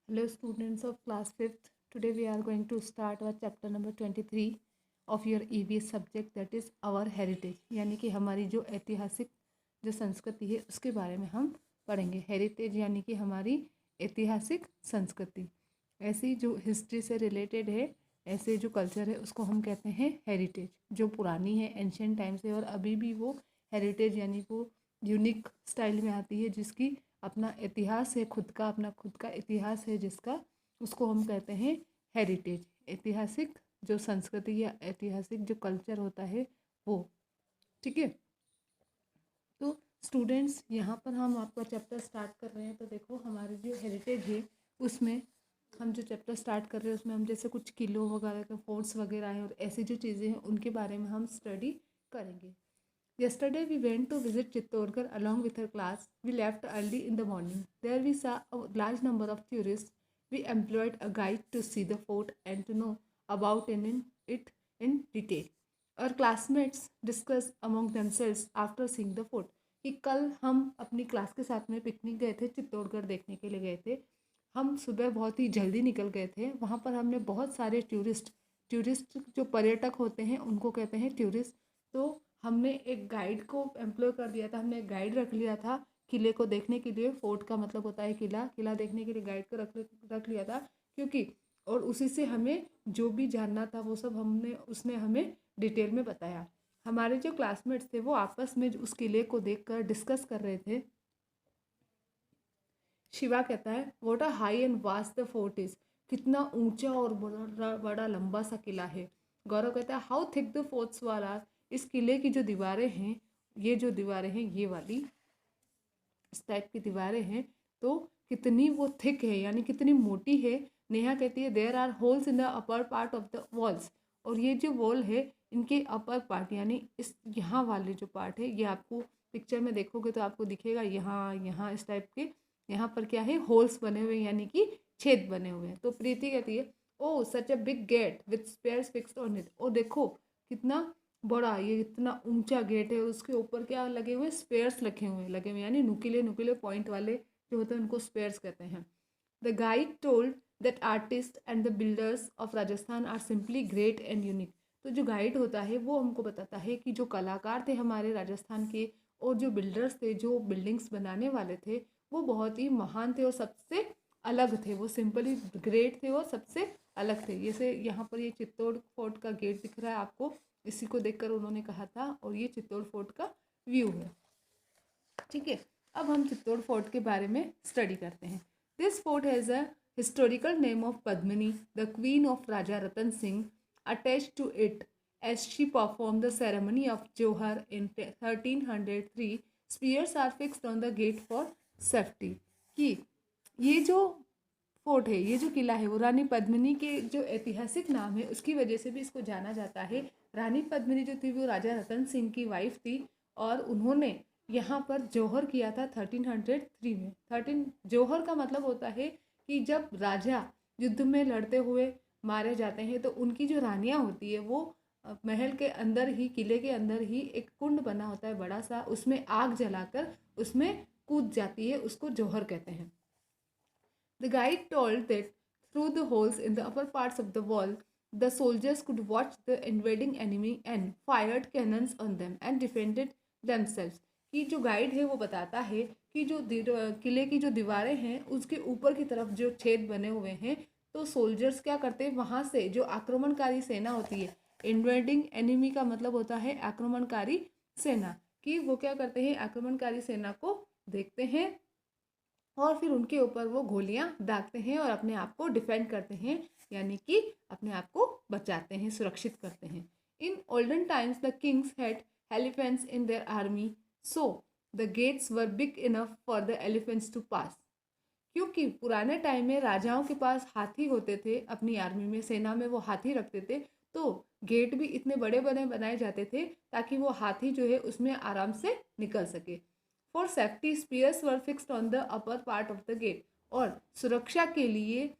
Hello students of class 5th. Today we are going to start our chapter number 23 of your EVS subject, that is our heritage, यानी कि हमारी जो ऐतिहासिक जो संस्कृति है उसके बारे में हम पढ़ेंगे। हेरिटेज यानी कि हमारी ऐतिहासिक संस्कृति, ऐसी जो हिस्ट्री से रिलेटेड है, ऐसे जो कल्चर है उसको हम कहते हैं हेरिटेज, जो पुरानी है एंशियंट टाइम से और अभी भी वो हेरिटेज यानी वो यूनिक स्टाइल में आती है, जिसकी अपना इतिहास है, खुद का अपना खुद का इतिहास है जिसका, उसको हम कहते हैं हेरिटेज। ऐतिहासिक जो संस्कृति या ऐतिहासिक जो कल्चर होता है वो, ठीक है। तो स्टूडेंट्स, यहाँ पर हम आपका चैप्टर स्टार्ट कर रहे हैं। तो देखो हमारी जो हेरिटेज है उसमें हम जो चैप्टर स्टार्ट कर रहे हैं उसमें हम जैसे कुछ किलो वगैरह के फोर्ट्स वगैरह हैं और ऐसी जो चीज़ें हैं उनके बारे में हम स्टडी करेंगे। Yesterday we went to visit Chittorgarh along with her class. We left early in the morning. There we saw a large number of tourists. We employed a guide to see the fort and to know about it in detail. Our classmates discussed among themselves after seeing the fort कि कल हम अपनी class के साथ में picnic गए थे, चित्तौड़गढ़ देखने के लिए गए थे। हम सुबह बहुत ही जल्दी निकल गए थे। वहाँ पर हमने बहुत सारे टूरिस्ट जो पर्यटक होते हैं उनको कहते हैं टूरिस्ट। तो हमने एक गाइड को एम्प्लॉय कर दिया था, हमने एक गाइड रख लिया था किले को देखने के लिए। फोर्ट का मतलब होता है किला, किला देखने के लिए गाइड को रख लिया था, क्योंकि और उसी से हमें जो भी जानना था वो सब उसने हमें डिटेल में बताया। हमारे जो क्लासमेट्स थे वो आपस में उस किले को देखकर डिस्कस कर रहे थे। शिवा कहता है what a high and vast the fort is, कितना ऊंचा और बड़ा बड़ा लंबा सा किला है। गौरव कहता है हाउ थिक द फोर्ट्स वाल आर, इस किले की जो दीवारें हैं, ये जो दीवारें हैं ये वाली इस टाइप की दीवारें हैं, तो कितनी वो थिक है यानी कितनी मोटी है। नेहा कहती है there are holes in the upper part of the walls, और ये जो वॉल है इनके अपर पार्ट यानी इस यहाँ वाले जो पार्ट है, ये आपको पिक्चर में देखोगे तो आपको दिखेगा यहाँ यहाँ इस टाइप के, यहाँ पर क्या है होल्स बने हुए यानी कि छेद बने हुए हैं। तो प्रीति कहती है oh such a big gate with spears fixed on it, और देखो कितना बड़ा, ये इतना ऊंचा गेट है, उसके ऊपर क्या लगे हुए स्पेयर्स लगे हुए यानी नुकीले नुकीले पॉइंट वाले जो होते हैं उनको स्पेयर्स कहते हैं। The guide told that artist and the builders of Rajasthan are simply great and unique, तो जो गाइड होता है वो हमको बताता है कि जो कलाकार थे हमारे राजस्थान के और जो बिल्डर्स थे, जो बिल्डिंग्स बनाने वाले थे, वो बहुत ही महान थे और सबसे अलग थे। वो सिंपली ग्रेट थे और सबसे अलग थे। जैसे यहाँ पर ये चित्तौड़ फोर्ट का गेट दिख रहा है आपको, इसी को देखकर उन्होंने कहा था, और ये चित्तौड़ फोर्ट का व्यू है, ठीक है। अब हम चित्तौड़ फोर्ट के बारे में स्टडी करते हैं। This fort has a historical name of Padmini the queen of Raja Ratan Singh attached to it as she performed the ceremony of Johar in 1303. Spears are fixed on the gate for safety. कि ये जो fort है, ये जो किला है, वो रानी पद्मिनी के जो ऐतिहासिक नाम है उसकी वजह से भी इसको जाना जाता है। रानी पद्मिनी जो थी वो राजा रतन सिंह की वाइफ थी और उन्होंने यहाँ पर जौहर किया था 1303 में। 13 जौहर का मतलब होता है कि जब राजा युद्ध में लड़ते हुए मारे जाते हैं तो उनकी जो रानियाँ होती है वो महल के अंदर ही, किले के अंदर ही एक कुंड बना होता है बड़ा सा, उसमें आग जलाकर उसमें कूद जाती है, उसको जौहर कहते हैं। The guide told that through the holes in the upper parts of the wall, the soldiers could watch the invading enemy and fired cannons on them and defended themselves. कि जो गाइड है वो बताता है कि जो किले की जो दीवारें हैं उसके ऊपर की तरफ जो छेद बने हुए हैं, तो सोल्जर्स क्या करते हैं वहाँ से जो आक्रमणकारी सेना होती है, इन्वेडिंग एनिमी का मतलब होता है आक्रमणकारी सेना, कि वो क्या करते हैं आक्रमणकारी सेना को देखते हैं और फिर उनके ऊपर वो गोलियां दागते हैं और अपने आप को डिफेंड करते हैं, यानी कि अपने आप को बचाते हैं, सुरक्षित करते हैं। In olden times the kings had elephants in their army, so the gates were big enough for the elephants to pass. क्योंकि पुराने टाइम में राजाओं के पास हाथी होते थे, अपनी आर्मी में, सेना में वो हाथी रखते थे, तो गेट भी इतने बड़े बड़े बनाए जाते थे ताकि वो हाथी जो है उसमें आराम से निकल सके। For safety spears were fixed on the upper part of the gate, और सुरक्षा के लिए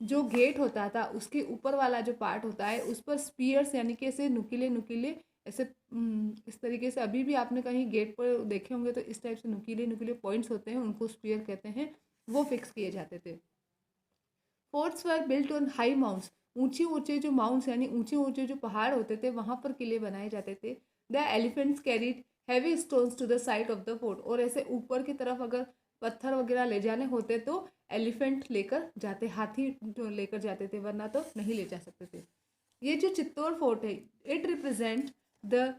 जो गेट होता था उसके ऊपर वाला जो पार्ट होता है उस पर स्पीयर्स यानी कि ऐसे नुकीले नुकीले ऐसे इस तरीके से, अभी भी आपने कहीं गेट पर देखे होंगे तो इस टाइप से नुकीले नुकीले पॉइंट्स होते हैं, उनको स्पीयर कहते हैं, वो फिक्स किए जाते थे। Forts were built on high mounts, ऊंचे ऊंचे जो माउंट्स यानी ऊंचे ऊंचे जो पहाड़ होते थे वहाँ पर किले बनाए जाते थे। The elephants carried heavy stones to the side of the fort, और ऐसे ऊपर की तरफ अगर पत्थर वगैरह ले जाने होते तो एलिफेंट लेकर जाते, हाथी जो लेकर जाते थे, वरना तो नहीं ले जा सकते थे। ये जो चित्तौड़ फोर्ट है, it represent the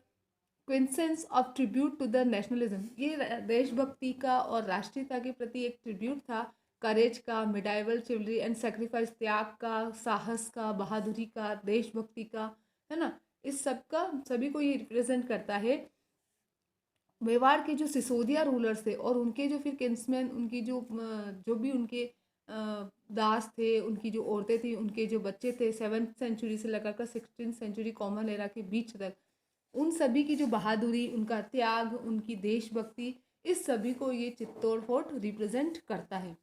quintessence of tribute to the nationalism, ये देशभक्ति का और राष्ट्रीयता के प्रति एक ट्रिब्यूट था, करेज का, मिडाइवल चिवलरी एंड सेक्रीफाइस, त्याग का, साहस का, बहादुरी का, देशभक्ति का, है ना, इस सब का, सभी को ये रिप्रेजेंट करता है। मेवाड़ के जो सिसोदिया रूलर्स थे और उनके जो फिर किंग्समैन, उनकी जो भी उनके दास थे, उनकी जो औरतें थी, उनके जो बच्चे थे, 7th सेंचुरी से लेकर 16th सेंचुरी कॉमन एरा के बीच तक, उन सभी की जो बहादुरी, उनका त्याग, उनकी देशभक्ति, इस सभी को ये चित्तौड़ फोर्ट रिप्रेजेंट करता है।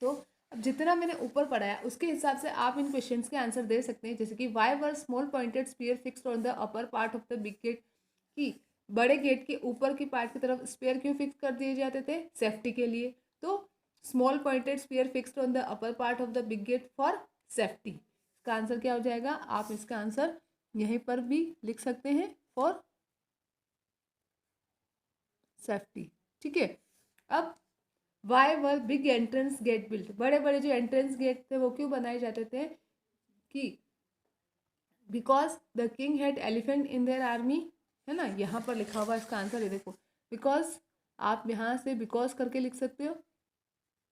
तो अब जितना मैंने ऊपर पढ़ाया उसके हिसाब से आप इन क्वेश्चंस के आंसर दे सकते हैं। जैसे कि why were small pointed spear fixed on the upper part of the big gate, कि बड़े गेट के ऊपर की पार्ट की तरफ स्पेयर क्यों फिक्स कर दिए जाते थे? सेफ्टी के लिए। तो small pointed spear fixed on the upper part of the big gate for safety. इसका आंसर क्या हो जाएगा? आप इसका आंसर यहीं पर भी लिख सकते हैं, फॉर सेफ्टी। ठीक है। अब why were big entrance gate built, बड़े बड़े जो एंट्रेंस गेट थे वो क्यों बनाए जाते थे? कि because the king had elephant in their army, है ना, यहाँ पर लिखा हुआ इसका आंसर, ये देखो, बिकॉज, आप यहाँ से बिकॉज करके लिख सकते हो,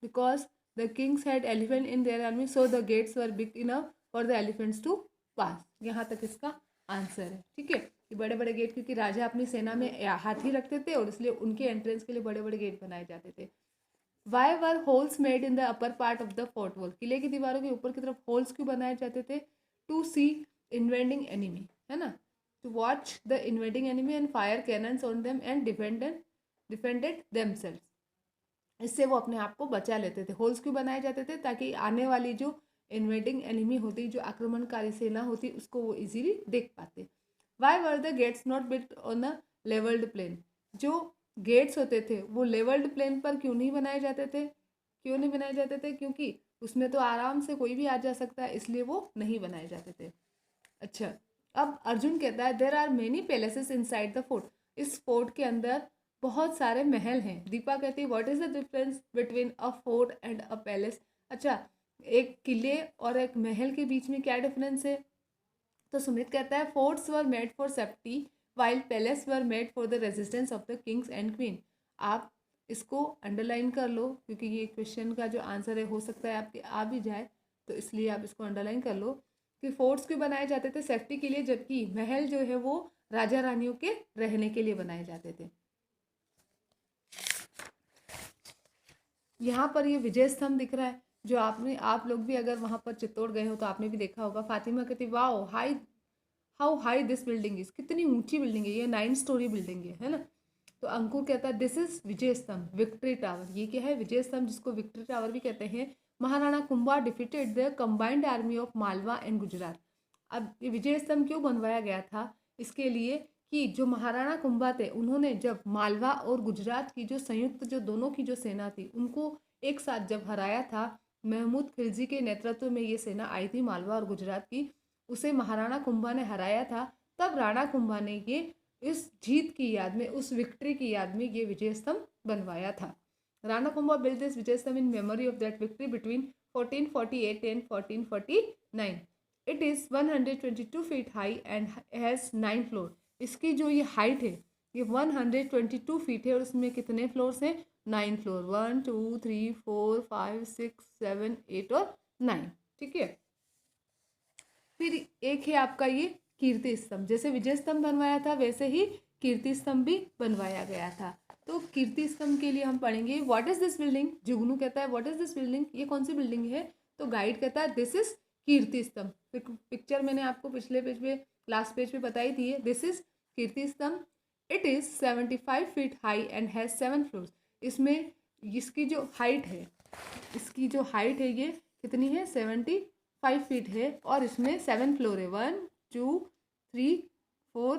because the kings had elephant in their army so the gates were big enough for the elephants to pass. यहाँ तक इसका आंसर है। ठीक है, कि बड़े बड़े गेट, क्योंकि राजा अपनी सेना में हाथी रखते थे और इसलिए उनके एंट्रेंस के लिए बड़े बड़े गेट बनाए जाते थे। Why were holes made in the upper part of the fort wall, किले की दीवारों के ऊपर की तरफ होल्स क्यों बनाए जाते थे? टू सी इन्वेडिंग एनिमी, है ना, to watch the invading enemy and fire cannons on them and defended themselves, इससे वो अपने आप को बचा लेते थे। होल्स क्यों बनाए जाते थे? ताकि आने वाली जो इन्वेडिंग एनिमी होती, जो आक्रमणकारी सेना होती, उसको वो इजीली देख पाते। Why were the gates not built on a levelled plain, जो गेट्स होते थे वो लेवल्ड प्लेन पर क्यों नहीं बनाए जाते थे? क्यों नहीं बनाए जाते थे? क्योंकि उसमें तो आराम से कोई भी आ जा सकता है, इसलिए वो नहीं बनाए जाते थे। अच्छा, अब अर्जुन कहता है there are many palaces inside the fort, इस फोर्ट के अंदर बहुत सारे महल हैं। दीपा कहती है what is the difference between a fort and a palace. अच्छा, एक किले और एक महल के बीच में क्या डिफरेंस है? तो सुमित कहता है forts were made for safety while palace were made for the resistance of the Kings and queen. आप इसको अंडरलाइन कर लो, क्योंकि ये क्वेश्चन का जो आंसर है हो सकता है आपके आ भी जाए, तो इसलिए आप इसको अंडरलाइन कर लो कि फोर्ट्स क्यों बनाए जाते थे? सेफ्टी के लिए, जबकि महल जो है वो राजा रानियों के रहने के लिए बनाए जाते थे। यहाँ पर ये विजय स्तंभ दिख रहा है, जो आप लोग भी अगर वहाँ पर चित्तौड़ गए हो तो आपने भी देखा होगा। फातिमा कहती wow how high this building is, कितनी ऊंची बिल्डिंग है ये, 9 स्टोरी बिल्डिंग है ना। तो अंकुर कहता है दिस इज विजय स्तंभ, विक्ट्री टावर। ये क्या है? विजय स्तंभ, जिसको विक्ट्री टावर भी कहते हैं। Maharana Kumbha defeated the combined army of Malwa and Gujarat. अब ये विजय स्तंभ क्यों बनवाया गया था? इसके लिए कि जो महाराणा कुंभा थे, उन्होंने जब मालवा और गुजरात की जो संयुक्त, जो दोनों की जो सेना थी, उनको एक साथ जब हराया था, महमूद खिलजी के नेतृत्व में ये सेना आई थी मालवा और गुजरात की, उसे महाराणा कुंभा ने हराया था। तब राणा कुंभा ने ये इस जीत की याद में, उस विक्ट्री की याद में ये विजय स्तंभ बनवाया था। राणा कुंभा built this विजय स्तंभ in memory of that victory between 1448 and 1449. It is 122 feet high and has 9 floor. इसकी जो ये हाइट है ये 122 फीट है और इसमें कितने फ्लोर्स हैं? 9 फ्लोर, 1 2 3 4 5 6 7 8 और 9। ठीक है। फिर एक है आपका ये कीर्ति स्तंभ, जैसे विजय स्तंभ बनवाया था वैसे ही कीर्ति स्तंभ भी बनवाया गया था। तो कीर्ति स्तंभ के लिए हम पढ़ेंगे व्हाट इज दिस बिल्डिंग। जुगनू कहता है व्हाट इज दिस बिल्डिंग, ये कौन सी बिल्डिंग है? तो गाइड कहता है दिस इज कीर्ति स्तंभ। पिक्चर मैंने आपको पिछले पेज पे, लास्ट पेज पे बताई थी, दिस इज कीर्ति स्तंभ। It is 75 feet high and has 7 floors. इसमें इसकी जो हाइट है, ये कितनी है? 75 फीट है और इसमें 7 फ्लोर है, 1 2 3 4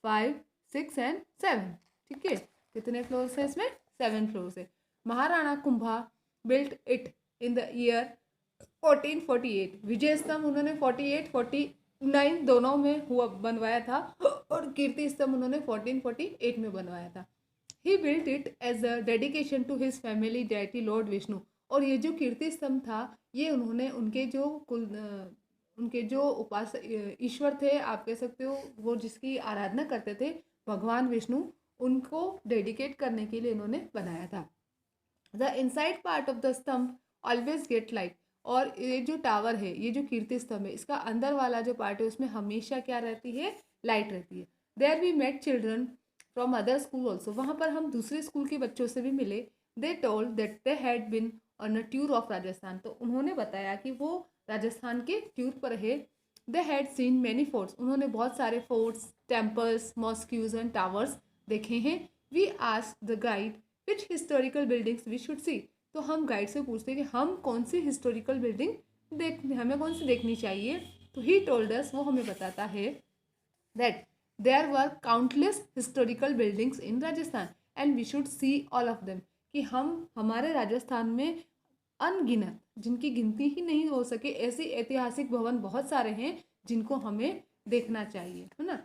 5 6 एंड 7। ठीक है, कितने फ्लोर्स है इसमें? 7 फ्लोर्स है। Maharana Kumbha built it in the year 1448 विजय स्तंभ उन्होंने 48 49 दोनों में हुआ बनवाया था और कीर्ति स्तंभ उन्होंने 1448 में बनवाया था। He built it as a dedication to his family deity lord Vishnu. और ये जो कीर्ति स्तंभ था ये उन्होंने उनके जो ईश्वर थे, आप कह सकते हो, वो जिसकी आराधना करते थे भगवान विष्णु, उनको डेडिकेट करने के लिए उन्होंने बनाया था। The inside part of the स्तंभ ऑलवेज गेट लाइट। और ये जो टावर है, ये जो कीर्ति स्तंभ है, इसका अंदर वाला जो पार्ट है उसमें हमेशा क्या रहती है, लाइट रहती है। There we met children from other school also. वहाँ पर हम दूसरे स्कूल के बच्चों से भी मिले। They told that they had been on a tour of Rajasthan. तो उन्होंने बताया कि वो राजस्थान के टूर पर है। They had seen many forts. उन्होंने बहुत सारे forts, temples, mosques and towers देखे हैं। We asked the guide which historical buildings we should see. तो हम गाइड से पूछते हैं कि हम कौन सी हिस्टोरिकल बिल्डिंग हमें कौन सी देखनी चाहिए। तो ही टोल्ड अस, वो हमें बताता है that there were countless historical buildings in Rajasthan and we should see all of them. कि हम हमारे राजस्थान में अनगिनत, जिनकी गिनती ही नहीं हो सके, ऐसे ऐतिहासिक भवन बहुत सारे हैं जिनको हमें देखना चाहिए, है ना।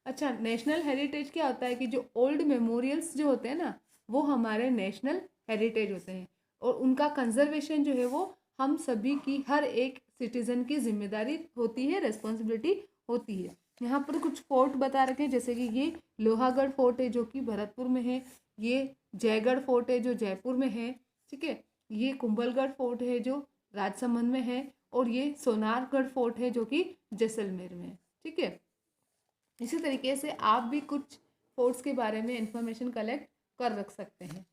अच्छा, नेशनल हेरिटेज क्या होता है कि जो ओल्ड मेमोरियल्स जो होते हैं ना, वो हमारे नेशनल हेरिटेज होते हैं और उनका कंजर्वेशन जो है वो हम सभी की, हर एक सिटीजन की जिम्मेदारी होती है, रिस्पॉन्सिबिलिटी होती है। यहाँ पर कुछ फोर्ट बता रखे हैं, जैसे कि ये लोहागढ़ फोर्ट है जो कि भरतपुर में है, ये जयगढ़ फोर्ट है जो जयपुर में है, ठीक है, ये कुंभलगढ़ फोर्ट है जो राजसमंद में है, और ये सोनारगढ़ फोर्ट है जो कि जैसलमेर में है, ठीक है। इसी तरीके से आप भी कुछ फोर्ट्स के बारे में इंफॉर्मेशन कलेक्ट कर रख सकते हैं।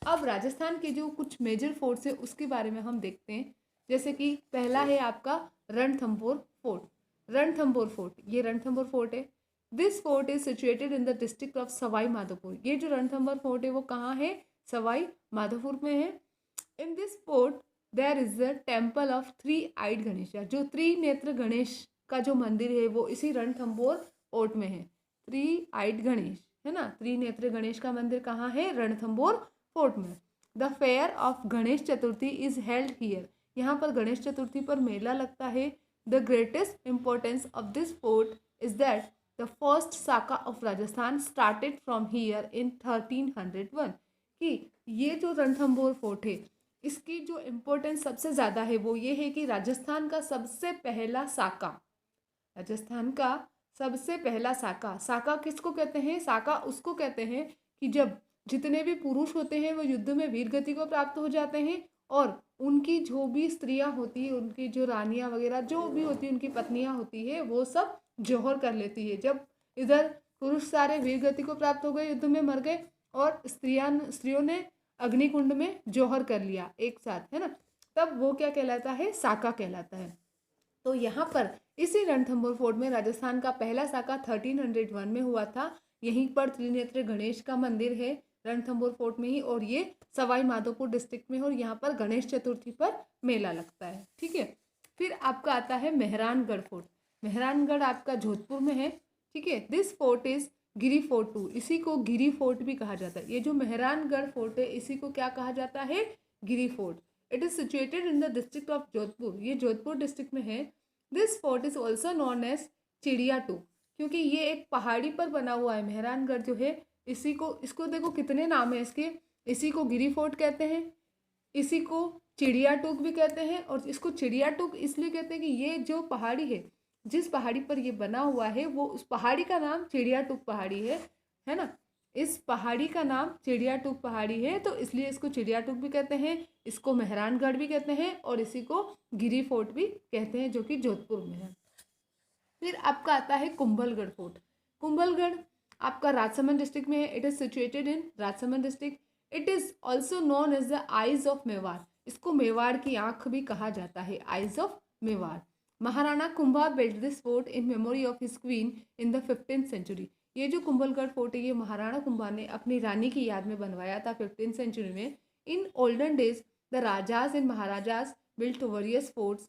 अब राजस्थान के जो कुछ मेजर फोर्ट्स है उसके बारे में हम देखते हैं। जैसे कि पहला है आपका रणथंभौर फोर्ट। रणथंभौर फोर्ट, ये रणथंभौर फोर्ट है। This fort is situated in the district of Sawai Madhopur. ये जो रणथंभौर फोर्ट है वो कहाँ है, सवाई माधोपुर में है। In this fort there is the temple of three eyed Ganesh. जो त्रिनेत्र गणेश का जो मंदिर है वो इसी रणथंभौर फोर्ट में है। थ्री आइड गणेश, है ना, त्रिनेत्र गणेश का मंदिर कहाँ है, रणथंभौर फोर्ट में। The fair of Ganesh Chaturthi is held here. यहाँ पर गणेश चतुर्थी पर मेला लगता है। The greatest importance of this fort is that the first Saka of Rajasthan started from here in 1301। कि ये जो रणथंभौर फोर्ट है इसकी जो इम्पोर्टेंस सबसे ज़्यादा है वो ये है कि राजस्थान का सबसे पहला साका, राजस्थान का सबसे पहला साका। साका किसको कहते हैं, साका उसको कहते हैं कि जब जितने भी पुरुष होते हैं वो युद्ध में वीर गति को प्राप्त हो जाते हैं और उनकी जो भी स्त्रियां होती है, उनकी जो रानियां वगैरह जो भी होती है, उनकी पत्नियां होती है, वो सब जौहर कर लेती है। जब इधर पुरुष सारे वीर गति को प्राप्त हो गए, युद्ध में मर गए, और स्त्रियों ने अग्निकुंड में जौहर कर लिया एक साथ, है ना, तब वो क्या कहलाता है, साका कहलाता है। तो यहाँ पर इसी रणथंभौर फोर्ट में राजस्थान का पहला साका 1301 में हुआ था। यहीं पर त्रिनेत्र गणेश का मंदिर है रणथंभौर फोर्ट में ही, और ये सवाई माधोपुर डिस्ट्रिक्ट में है, और यहाँ पर गणेश चतुर्थी पर मेला लगता है, ठीक है। फिर आपका आता है मेहरानगढ़ फोर्ट। मेहरानगढ़ आपका जोधपुर में है, ठीक है। दिस फोर्ट इज गिरी फोर्ट टू। इसी को गिरी फोर्ट भी कहा जाता है। ये जो मेहरानगढ़ फोर्ट है इसी को क्या कहा जाता है, Giri fort. It is situated in the district of Jodhpur. ये जोधपुर डिस्ट्रिक्ट में है। This fort is also known as Chidiya too, क्योंकि ये एक पहाड़ी पर बना हुआ है। मेहरानगढ़ जो है इसको देखो कितने नाम है इसके। इसी को गिरी फोर्ट कहते हैं, इसी को चिड़िया टूक भी कहते हैं, और इसको चिड़िया टूक इसलिए कहते हैं कि ये जो पहाड़ी है, जिस पहाड़ी पर ये बना हुआ है वो उस पहाड़ी का नाम चिड़िया टूक पहाड़ी है ना। इस पहाड़ी का नाम चिड़िया टूक पहाड़ी है, तो इसलिए इसको चिड़िया टूक भी कहते हैं, इसको मेहरानगढ़ भी कहते हैं, और इसी को गिरी फोर्ट भी कहते हैं जो कि जोधपुर में है। फिर आपका आता है कुंभलगढ़ फोर्ट। कुंभलगढ़ आपका राजसमंद डिस्ट्रिक्ट में है। It is situated in Rajsamand district. It is also known as the eyes of Mewar. इसको मेवाड़ की आंख भी कहा जाता है, eyes of Mewar. Maharana Kumbha built this fort in memory of his queen in the 15th century. ये जो कुंभलगढ़ फोर्ट है ये महाराणा कुंभा ने अपनी रानी की याद में बनवाया था 15th सेंचुरी में। In olden days the rajas and maharajas built various forts.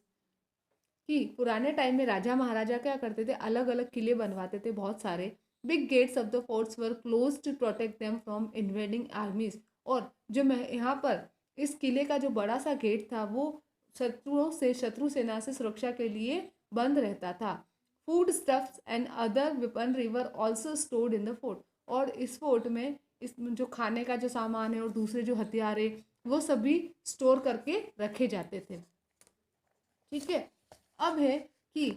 कि पुराने टाइम में राजा महाराजा क्या करते थे, अलग अलग किले बनवाते थे बहुत सारे। Big gates of the forts were close to protect them from invading armies. और जो यहाँ पर इस किले का जो बड़ा सा गेट था वो शत्रु सेना से सुरक्षा के लिए बंद रहता था। Food stuffs and other weaponry were also stored in the fort. और इस फोर्ट में इस जो खाने का जो सामान है और दूसरे जो हथियार है वो सभी स्टोर करके रखे जाते थे। ठीक है। अब है कि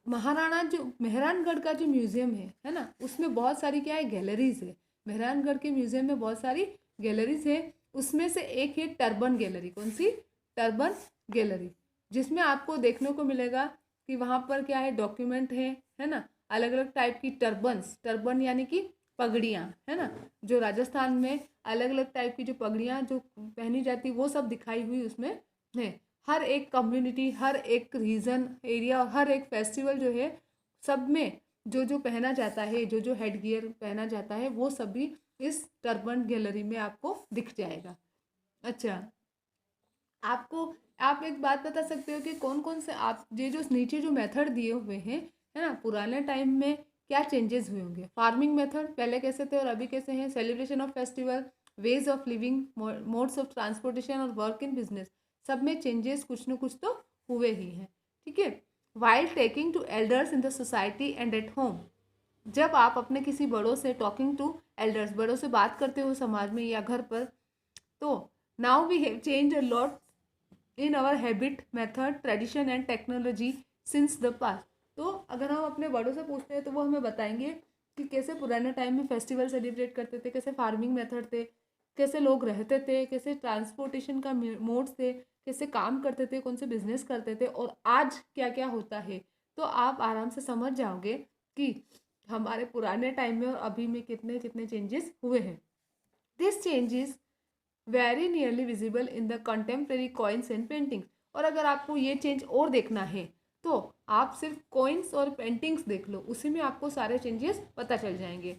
मेहरानगढ़ का जो म्यूजियम है ना, उसमें बहुत सारी क्या है, गैलरीज है। मेहरानगढ़ के म्यूजियम में बहुत सारी गैलरीज है। उसमें से एक है टर्बन गैलरी। कौन सी? टर्बन गैलरी, जिसमें आपको देखने को मिलेगा कि वहाँ पर क्या है, डॉक्यूमेंट है ना, अलग अलग टाइप की टर्बन्स, टर्बन यानी कि पगड़ियाँ, है ना, जो राजस्थान में अलग अलग टाइप की जो पगड़ियाँ जो पहनी जाती वो सब दिखाई हुई उसमें है। हर एक कम्युनिटी, हर एक रीजन एरिया, हर एक फेस्टिवल जो है, सब में जो जो पहना जाता है, जो जो हेड गियर पहना जाता है, वो सभी इस टर्बन गैलरी में आपको दिख जाएगा। अच्छा, आपको आप एक बात बता सकते हो कि कौन कौन से आप ये जो नीचे जो मेथड दिए हुए हैं, है ना, पुराने टाइम में क्या चेंजेस हुए होंगे? फार्मिंग मेथड पहले कैसे थे और अभी कैसे हैं? Celebration of festival, ways of living, modes of transportation और वर्क इन बिजनेस, सब में चेंजेस कुछ न कुछ तो हुए ही हैं। ठीक है। While taking to elders in the society and at home, जब आप अपने किसी बड़ों से टॉकिंग टू एल्डर्स, बड़ों से बात करते हो समाज में या घर पर, तो now we have change a lot in our habit, method, tradition and technology since the past. तो अगर हम अपने बड़ों से पूछते हैं तो वो हमें बताएंगे कि कैसे पुराने टाइम में फेस्टिवल सेलिब्रेट करते थे, कैसे फार्मिंग मेथड थे, कैसे लोग रहते थे, कैसे ट्रांसपोर्टेशन का मोड्स थे, कैसे काम करते थे, कौन से बिजनेस करते थे, और आज क्या क्या होता है। तो आप आराम से समझ जाओगे कि हमारे पुराने टाइम में और अभी में कितने कितने चेंजेस हुए हैं। This changes very nearly visible in the contemporary coins and paintings. और अगर आपको ये चेंज और देखना है तो आप सिर्फ कॉइन्स और पेंटिंग्स देख लो, उसी में आपको सारे चेंजेस पता चल जाएंगे।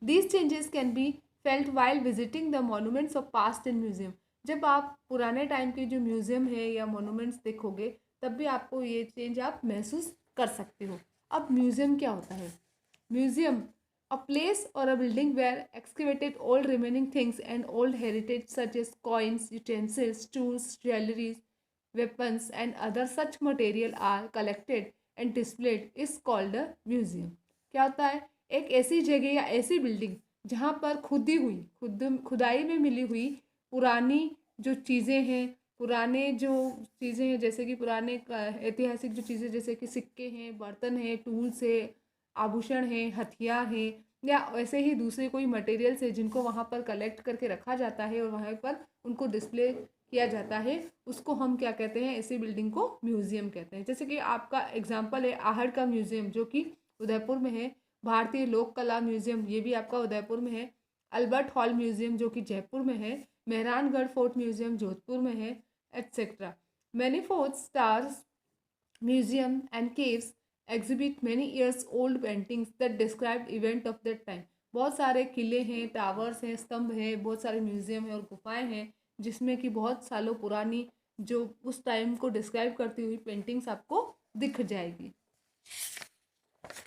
These changes can be felt while visiting the monuments of past in museum. जब आप पुराने टाइम के जो म्यूजियम है या मोनूमेंट्स देखोगे तब भी आपको ये चेंज आप महसूस कर सकते हो। अब म्यूजियम क्या होता है? Museum, a place or a building where excavated old remaining things and old heritage such as coins, utensils, tools, jewelry, weapons and other such material are collected and displayed is called a museum. क्या होता है? एक ऐसी जगह या ऐसी building जहाँ पर खुदाई में मिली हुई पुरानी जो चीज़ें हैं, पुराने जो चीज़ें हैं, जैसे कि पुराने ऐतिहासिक जो चीज़ें, जैसे कि सिक्के हैं, बर्तन हैं, टूल्स है, आभूषण हैं, हथियार हैं, या ऐसे ही दूसरे कोई मटेरियल्स है जिनको वहाँ पर कलेक्ट करके रखा जाता है और वहाँ पर उनको डिस्प्ले किया जाता है, उसको हम क्या कहते हैं? ऐसी बिल्डिंग को म्यूजियम कहते हैं। जैसे कि आपका एग्जाम्पल है आहड़ का म्यूजियम जो कि उदयपुर में है, भारतीय लोक कला म्यूजियम ये भी आपका उदयपुर में है, अल्बर्ट हॉल म्यूजियम जो कि जयपुर में है, मेहरानगढ़ फोर्ट म्यूजियम जोधपुर में है, etcetera. Many fort stars museum and caves exhibit many years old paintings that describe event of that time। बहुत सारे किले हैं, टावर्स हैं, स्तंभ हैं, बहुत सारे म्यूजियम हैं और गुफाएं हैं जिसमें कि बहुत सालों पुरानी जो उस टाइम को डिस्क्राइब करती हुई पेंटिंग्स आपको दिख जाएगी।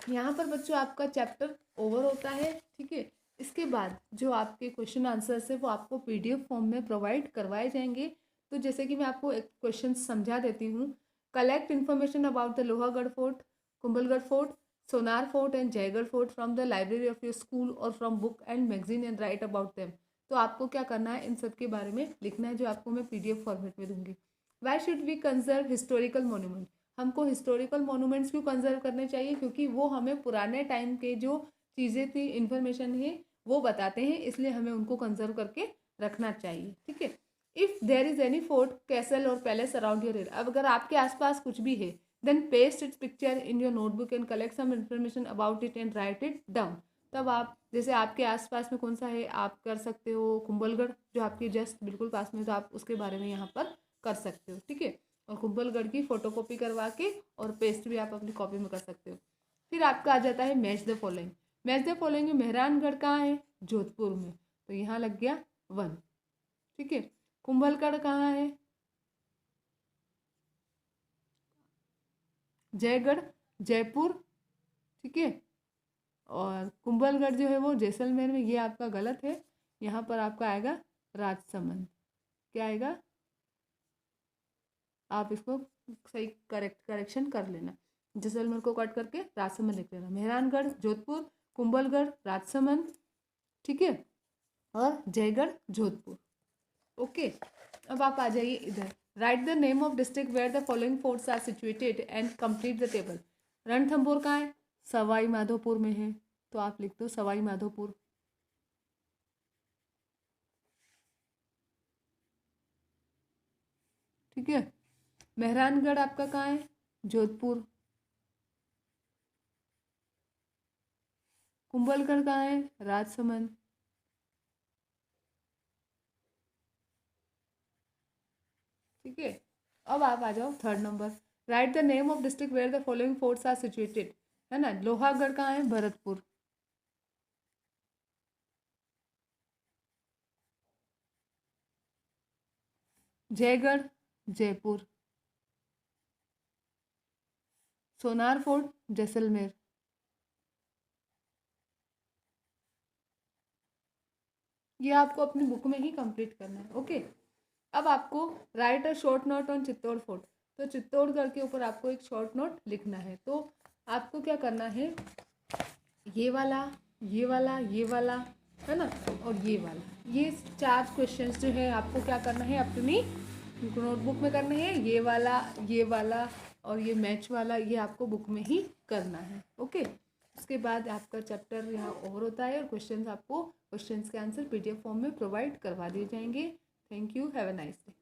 यहाँ पर बच्चों आपका चैप्टर ओवर होता है। ठीक है। इसके बाद जो आपके क्वेश्चन आंसर्स है वो आपको पीडीएफ फॉर्म में प्रोवाइड करवाए जाएंगे। तो जैसे कि मैं आपको एक क्वेश्चन समझा देती हूँ। Collect information about the Lohagarh fort, Kumbhalgarh fort, Sonar fort and Jaigarh fort from the library of your school और from book and magazine and write about them. तो आपको क्या करना है? इन सब के बारे में लिखना है जो आपको मैं पीडीएफ फॉर्मेट में दूंगी। Why should we conserve historical monument? हमको हिस्टोरिकल मोनूमेंट्स क्यों कंजर्व करने चाहिए? क्योंकि वो हमें पुराने टाइम के जो चीज़ें थी, इन्फॉर्मेशन है, वो बताते हैं, इसलिए हमें उनको कंजर्व करके रखना चाहिए। ठीक है। If there is any fort, castle और पैलेस अराउंड योर एरिया, अब अगर आपके आसपास कुछ भी है, then paste its picture in your notebook and collect some information about it and write it down. तब आप जैसे आपके आसपास में कौन सा है, आप कर सकते हो कुंभलगढ़ जो आपके जस्ट बिल्कुल पास में, तो आप उसके बारे में यहाँ पर कर सकते हो। ठीक है। और कुंभलगढ़ की फोटोकॉपी करवा के और पेस्ट भी आप अपनी कॉपी में कर सकते हो। फिर आपका आ जाता है match the following. Match the following में मेहरानगढ़ कहाँ है? जोधपुर में, तो यहाँ लग गया 1। ठीक है। कुंभलगढ़ कहाँ है? जयगढ़, जयपुर। ठीक है। और कुंभलगढ़ जो है वो जैसलमेर में, ये आपका गलत है, यहाँ पर आपका आएगा राजसमंद। क्या आएगा, आप इसको सही करेक्शन कर लेना। जैसलमेर को कट करके राजसमंद लिख लेना। मेहरानगढ़ जोधपुर, कुंभलगढ़ राजसमंद, ठीक है, और जयगढ़ जोधपुर। ओके, अब आप आ जाइए इधर। Write the name of district where the following forts are situated and complete the table. Ranthambore कहाँ है, सवाई माधोपुर में है, तो आप लिख दो सवाई माधोपुर। ठीक है, मेहरानगढ़ आपका कहाँ है, जोधपुर। कुंभलगढ़ कहाँ है, राजसमंद। ठीक है, अब आप आ जाओ third number. Write the name of district where the following forts are situated, है ना। लोहागढ़ कहाँ है, भरतपुर। जयगढ़ जयपुर। सोनार फोर्ट जैसलमेर। ये आपको अपनी बुक में ही कंप्लीट करना है। ओके, अब आपको right a short note on Chittor fort. तो चित्तौड़गढ़ के ऊपर आपको एक शॉर्ट नोट लिखना है। तो आपको क्या करना है, ये वाला, ये वाला, ये वाला, है ना, और ये वाला, ये 4 क्वेश्चंस जो है आपको क्या करना है, अपनी नोटबुक में करने हैं। ये वाला और ये मैच वाला, ये आपको बुक में ही करना है। ओके, उसके बाद आपका चैप्टर यहाँ ओवर होता है और क्वेश्चंस के आंसर PDF फॉर्म में प्रोवाइड करवा दिए जाएंगे। Thank you, have a nice day.